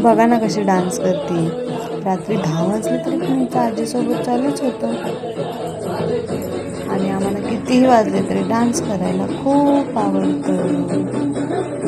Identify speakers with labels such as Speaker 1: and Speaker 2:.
Speaker 1: बघा ना कशी डान्स करते. रात्री 10 वाजले तरी पण हिचं आजीसोबत चालूच होतं. आणि आम्हाला कितीही वाजले तरी डान्स करायला खूप आवडतं.